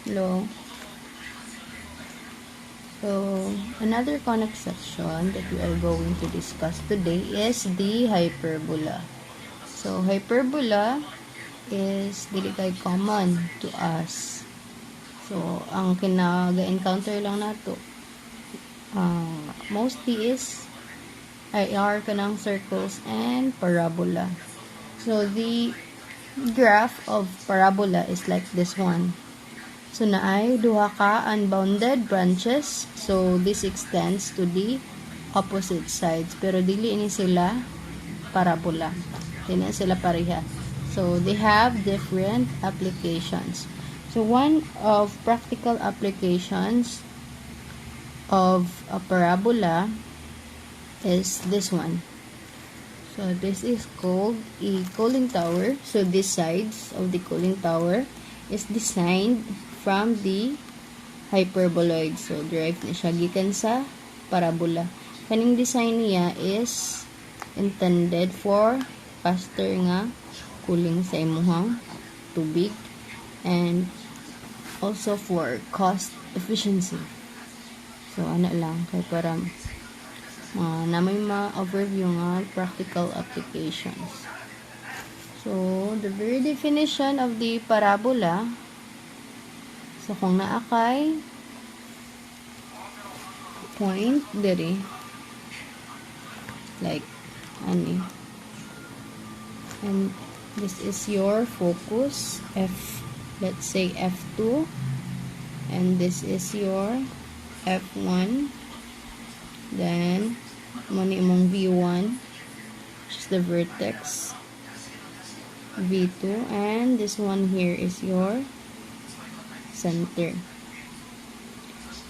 Hello. So, another conic section that we are going to discuss today is the hyperbola. So, hyperbola is dili kay common to us. So, ang kinaga-encounter lang nato mostly is IR kanang circles and parabola. So, the graph of parabola is like this one. So, naay duha ka unbounded branches. So, this extends to the opposite sides. Pero, dili ini sila parabola. Dili sila pareha. So, they have different applications. So, one of practical applications of a parabola is this one. So, this is called a cooling tower. So, these sides of the cooling tower is designed from the hyperboloid. So, derived na siya gikan sa parabola. Kaning design niya is intended for faster nga cooling sa imuhang tubig and also for cost efficiency. So, ano lang, kay para na may ma-overview nga practical applications. So, the very definition of the parabola. So, kung naakay point diri like ani, and this is your focus let's say F2, and this is your F1, then muna imong V1, which is the vertex, V2, and this one here is your center.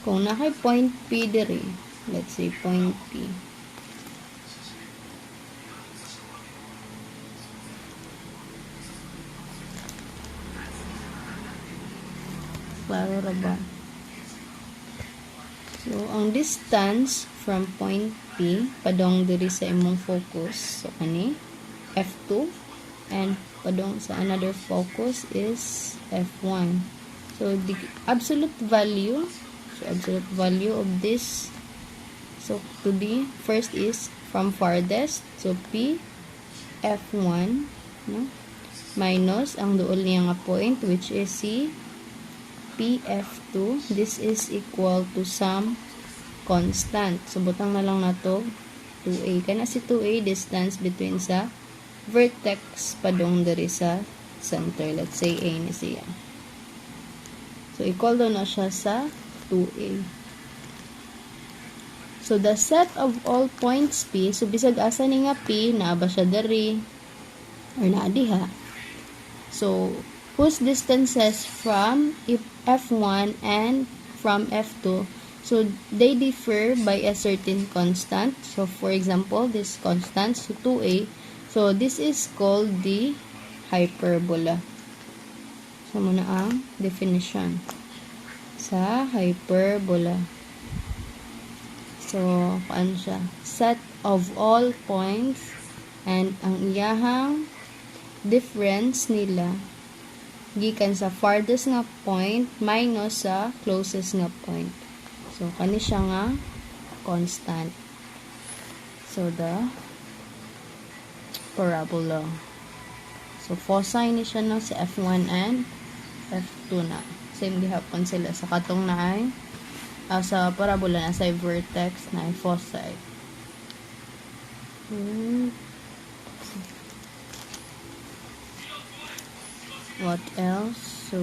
Kung nakay point P diri, let's say point P. Klaro ra ba? So, ang distance from point P padong diri sa imong focus, so kani F2, and padong sa another focus is F1. So, the absolute value of this, so to the first is from farthest, so P F1, no? Minus ang duol niya nga point, which is si PF2. This is equal to some constant. So, butang na lang na to 2A. Kana si 2A, distance between sa vertex padong diri sa center. Let's say A na siya. So, equal daw na siya sa 2A. So, the set of all points P, so bisag asa ni nga P, naaba siya diri, or naadiha. So, whose distances from F1 and from F2, so they differ by a certain constant. So, for example, this constant, so 2A, so this is called the hyperbola. So, muna ang definition sa hyperbola. So, paano siya? Set of all points, and ang iyahang difference nila gikan sa farthest nga point minus sa closest nga point. So, kani siya nga constant. So, the parabola. So, foci ni siya no, sa F1 and F2 na. Same gihapon sila sa katong na ay sa parabola na sa vertex na ay foci. What else? So,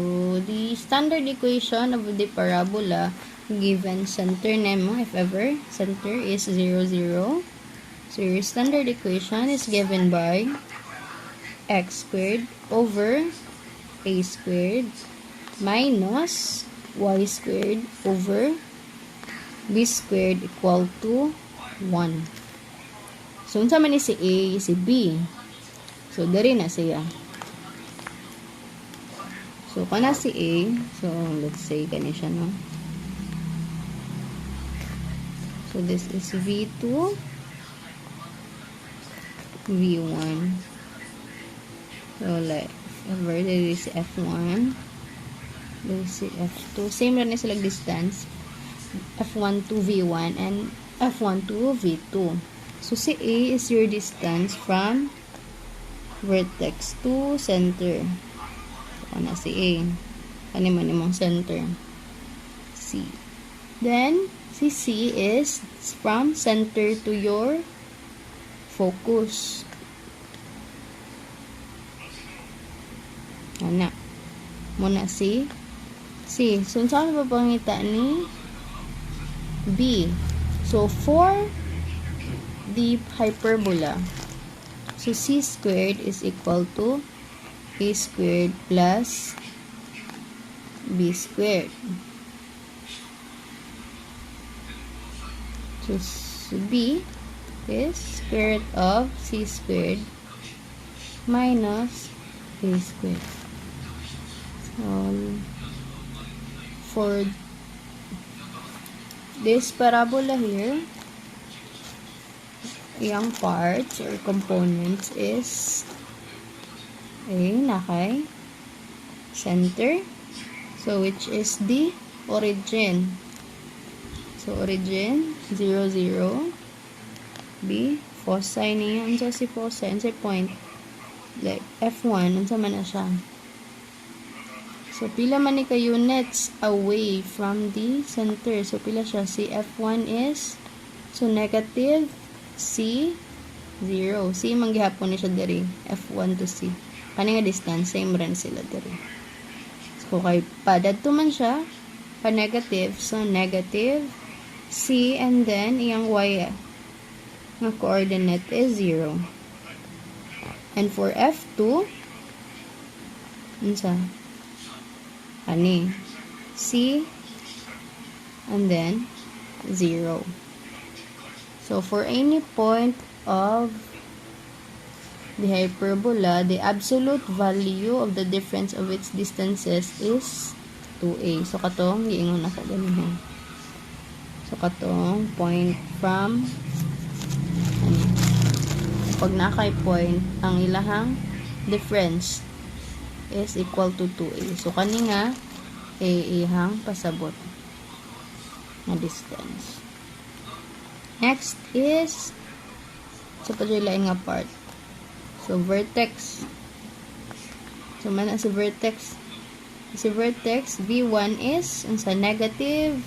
the standard equation of the parabola given center nemo, if ever, center is 0, 0. So, your standard equation is given by x squared over a squared minus y squared over b squared equal to 1. So, unsa man ni si A, si B. So, dari na siya. So, kana si A, so, let's say, kani siya, no? So, this is V2, V1. So, like, over there is F1, base C F2. Same rin na sila distance. F1 to V1 and F1 to V2. So, si A is your distance from vertex to center. So, na si A. Kaniman mong center. C. Then, si C is from center to your focus. Ana. Muna si C. So, saan pa pangita ni B? So, for the hyperbola, so C squared is equal to A squared plus B squared. So, B is square root of C squared minus A squared. So, for this parabola here, yung parts or components is A nakay center, so which is the origin. So origin 0 0, B foci niya unsa si foci unsa point like F1 unsa man na siya. So pila man ni ka units away from the center, so pila siya, si F1 is so negative C 0. C manggihapon ni siya diri. F1 to C. Kani nga distance, same rin sila diri. So, kay padad to man siya, pa negative. So, negative C and then, iyang Y nga coordinate is 0. And for F2, unsa? Kani. C and then 0. So, for any point of the hyperbola, the absolute value of the difference of its distances is 2a. So, katong, giingon ako ganun. So, katong point from, pag nakay point, ang ilahang difference is equal to 2a. So, kani nga, ihang pasabot na distance. Next is sa paglain nga part. So, vertex. So, man sa vertex. Si vertex, V1 is sa negative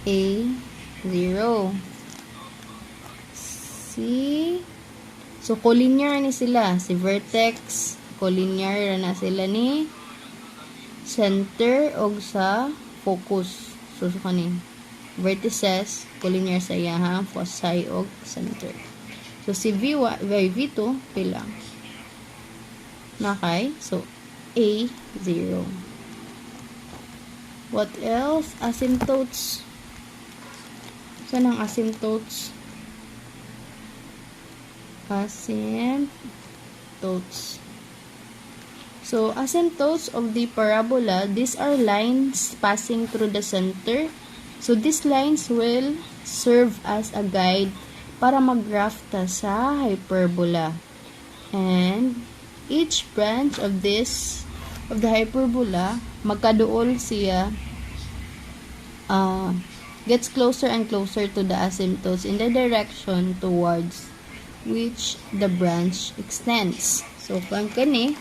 A, 0. So, collinear ni sila. Si vertex, collinear na sila ni center o sa focus. So, kanin. Vertices, collinear sa iyahang foci o center. So, si V2, pila. Nakay. So, A, 0. What else? Asymptotes. Saan ang asymptotes? Asymptotes. So, asymptotes of the parabola, these are lines passing through the center. So, these lines will serve as a guide para mag-graph ta sa hyperbola. And, each branch of the hyperbola, magkaduol siya, gets closer and closer to the asymptotes in the direction towards which the branch extends. So, kung kani,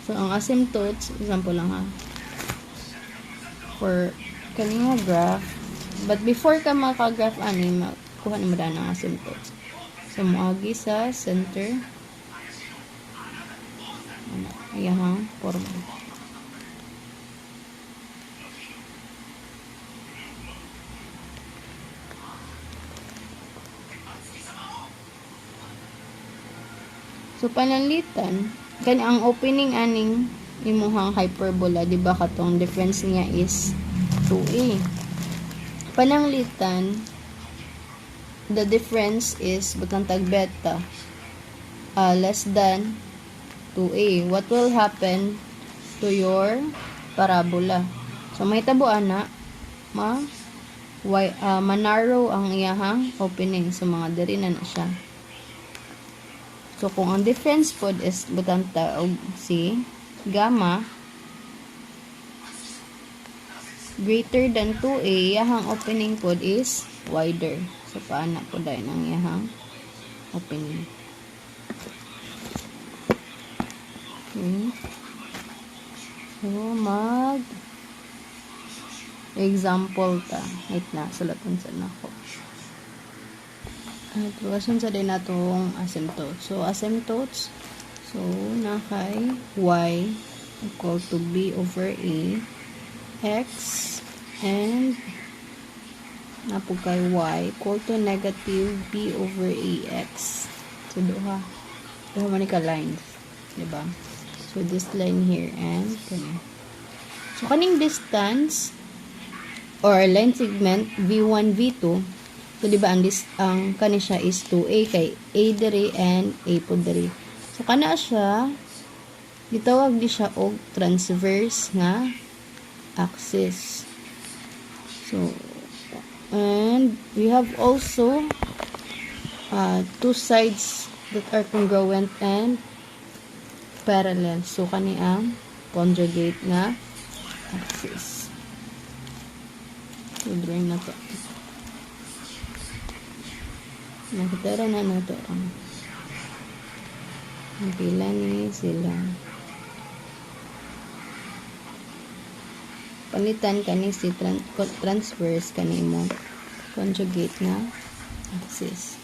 so, ang asymptotes, example lang ha, for kanina graph, but before ka maka-graph ani, kuha na mo daan ang asymptotes. So, moagi sa center. Ayan, forma. So, panalitan, kan ang opening aning imuhang hyperbola, di ba katong difference niya is 2a. Pananglitan, the difference is butang tag beta less than 2a. What will happen to your parabola? So, may tabuan na manarrow ang iyahang opening. So, mga diri na siya. So, kung ang difference pod is butang taog si gamma, greater than 2a, yahang opening pod is wider. So, paana po dahil ang yahang opening. Okay. So, example ta. Wait na, sulatan sa nako. At luwasan sa din natong asymptotes. So, asymptotes. So, nakay y equal to b over a, x, and napo kay y equal to negative b over ax. So, duha man ka lines. Diba? So, this line here and kani. So, kaning distance or line segment V1, V2. So, diba, ang kani siya is 2A kay A diri and A po diri. So, kana siya, gitawag di siya og transverse nga axis. So, and we have also two sides that are congruent and parallel. So, kani ang conjugate nga axis. So, drawing na to. Nakitara na to. Pila ni sila. Palitan kani si transverse kani mo conjugate na axis.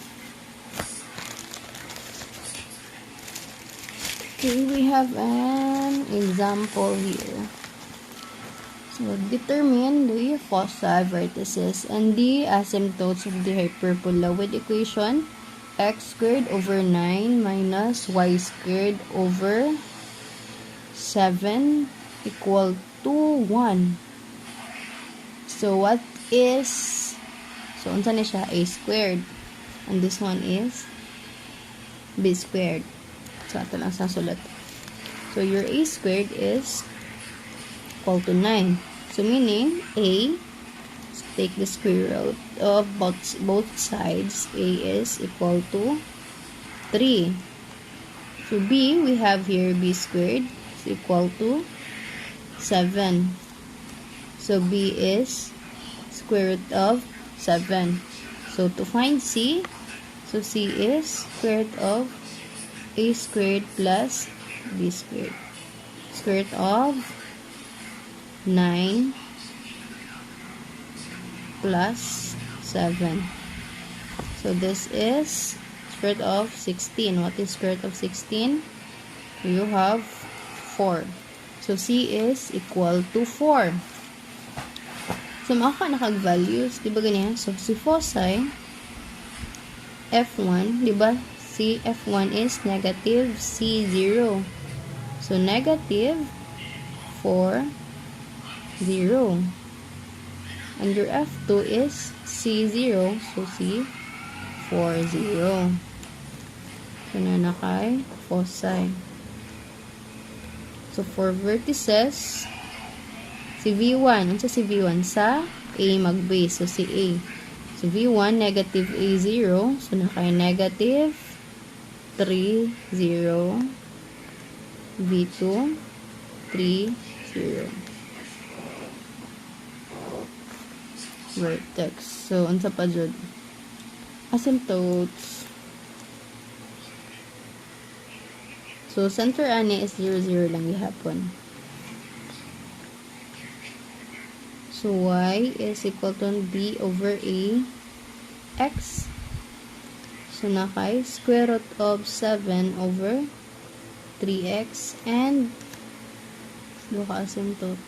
Okay, we have an example here. So, determine the foci, vertices, and the asymptotes of the hyperbola with equation x squared over 9 minus y squared over 7 equal to 1. So, what is, so, unsa na siya? A squared. And this one is b squared. So, ito lang sa sulat. So, your a squared is equal to 9. So, meaning, a, so take the square root of both sides. A is equal to 3. So, b, we have here b squared is equal to 7. So, b is square root of 7. So, to find c, so c is square root of a squared plus b squared. Square root of 9 plus 7. So, this is square root of 16. What is square root of 16? You have 4. So, c is equal to 4. So, maka nakag-values. Diba ganyan? So, si foci F1, diba? Si F1 is negative C0. So, negative 4, 0. And your F2 is C0. So, C4, 0. So, na kay foci. So, for vertices, si V1. Ano si V1? Sa A mag-base. So, si A. So, V1, negative A0. So, na kay negative 3, 0. V2, 3, 0. Vertex. So, unsa pa jud? Asymptotes. So, center ani is 0, 0 lang gihapon. So, y is equal to b over a x. So, nakay square root of 7 over 3x and luka asymptote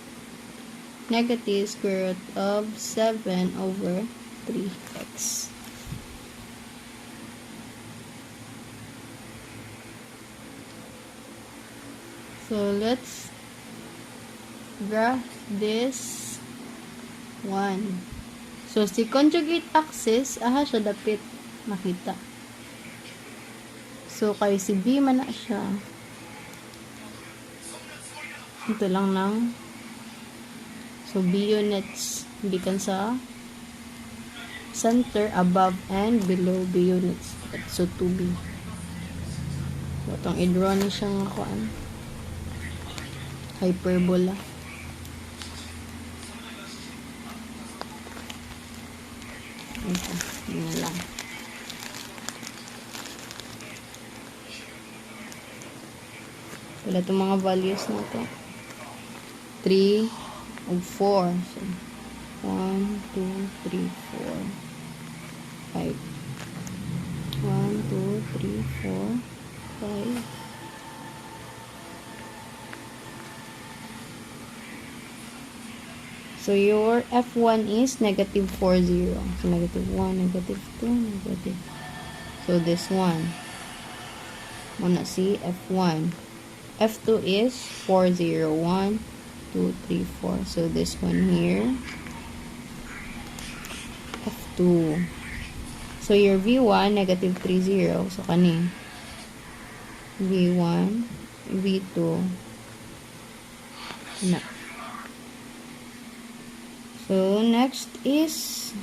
negative square root of 7 over 3x. So, let's graph this one. So, si conjugate axis, aha siya dapit makita. So, kay si B man na siya. Ito lang ng so, B units gikan sa center, above, and below B units. So, 2B. So, itong i-draw ni siyang hyperbola. Ito, yun lang. Wala itong mga values na ito. 3 ug 4. So, 1, 2, 3, 4, 5. 1, 2, 3, 4, 5. So, your F1 is negative 40. So, negative 1, negative 2, negative. So, this one. Muna si F1. F2 is 40. 1, 2, 3, 4. So, this one here. F2. So, your V1, negative 30. So, kani. V1, V2. Na. So, next is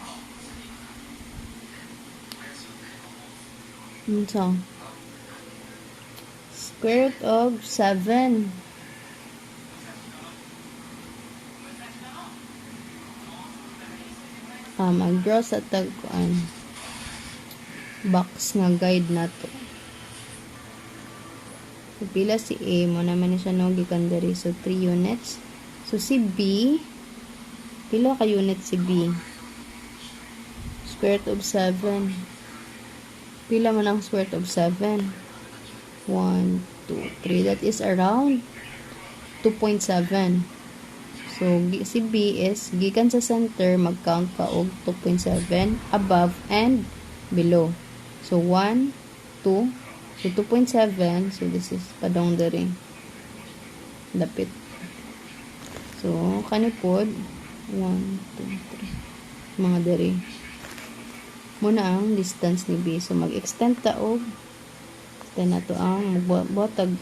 square root of 7. Mag-draw sa tagkuan box nga guide na to. So, pila si A mo naman ni siya no gikan diri. So 3 units. So si B, pila ka unit si B? Square root of 7. Pila man ang square root of 7? 1, 2, 3. That is around 2.7. So, si B is, gikan sa center, mag-count ka og 2.7 above and below. So, 1, 2. So, 2.7. So, this is padong diri. Dapit. So, kanipod. 1, 2, 3. Mga diri. Muna ang distance ni B. So, mag-extend ta og extend na to ang botag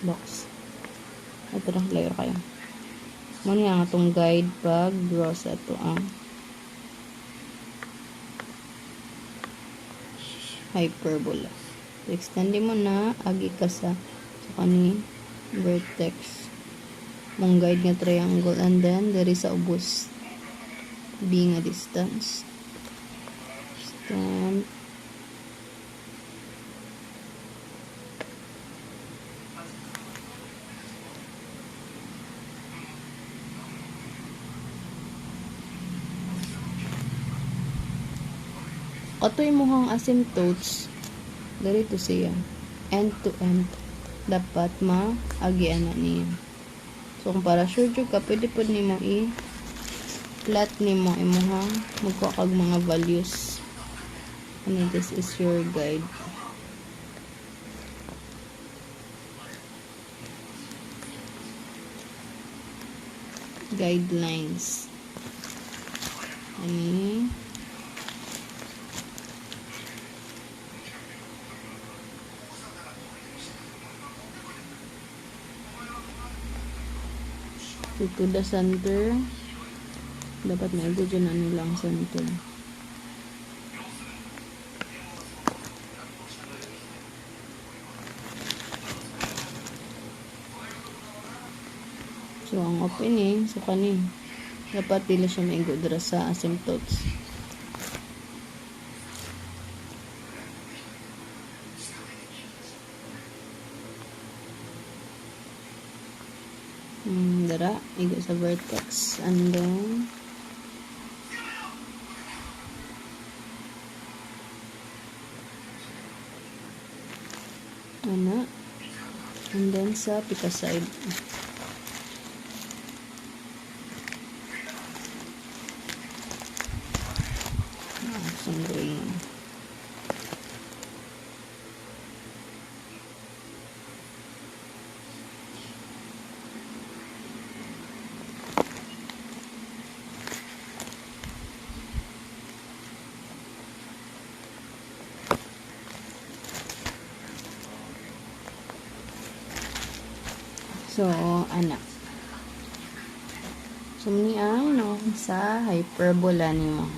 box. Ito lang layer kayo. Muna ang atong guide pag draw sa ito ang hyperbola. So, extend mo na agi ka sa kani vertex mong guide nga triangle, and then there is a ubos being a distance. Stand. Katoy mo hang asymptotes dito siya end to end dapat maagian na niya. So kung para sure jud ka, pwede po nimo i-plot nimo imong magkakag mga values. And this is your guide. Guidelines. Ani to the center, dapat may dyan na nilang center. So ang opening, so kani dapat dili siya maigo dira sa asymptotes. Dara, igo sa vertex, and then and then sa pika side. Sunduin. So, anak. So, ni ang no, sa hyperbola nimo.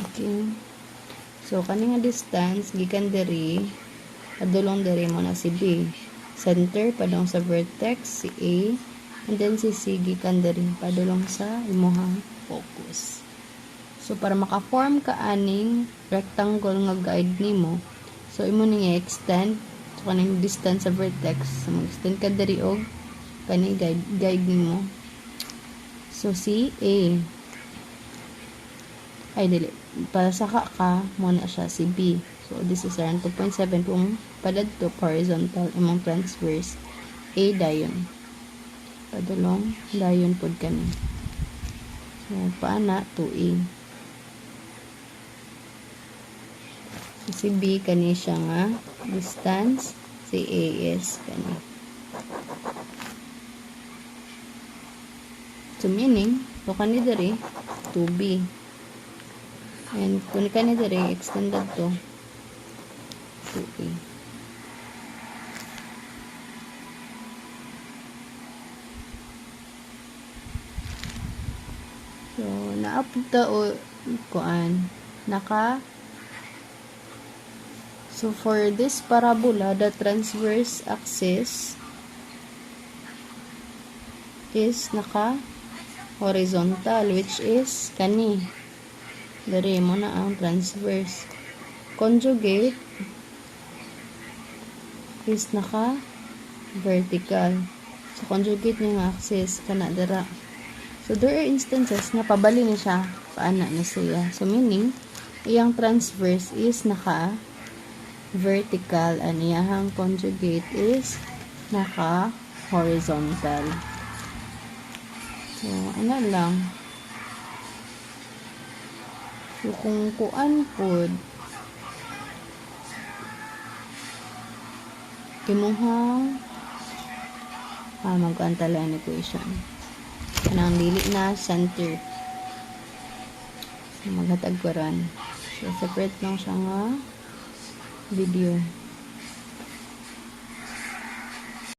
Okay. So, kani nga distance, gikan diri, adulong diri mo na si B. Center, padong sa vertex, si A. And then sisigi kan diri padulong sa imuhang focus. So para maka-form ka aning rectangle nga guide nimo, so imo ning i-extend so kaning distance sa vertex. So mag-extend ka diri og kani guide nimo. So si A ay dili pasaka ka mo na siya si B. So this is around 2.7 kung padadto horizontal imong transverse A dayon. Padulong dayon pod kani. So paana 2A. So, si B kani siya nga distance, si A is kani. So meaning, so kani diri 2B. And kung kani diri extended to 2A. So naapta o kuan so for this parabola, the transverse axis is horizontal, which is kani. Dari mo na ang transverse. Conjugate is vertical. So conjugate ng axis kana dira. So there are instances na pabali na siya, paana na siya. So meaning, iyang transverse is vertical and iyang conjugate is horizontal. So, ano lang. So, kung kuan pod, imuhang mag-antala ang equation. Kanang dili na center. So, maghatag ko ran. So, separate lang siya nga video.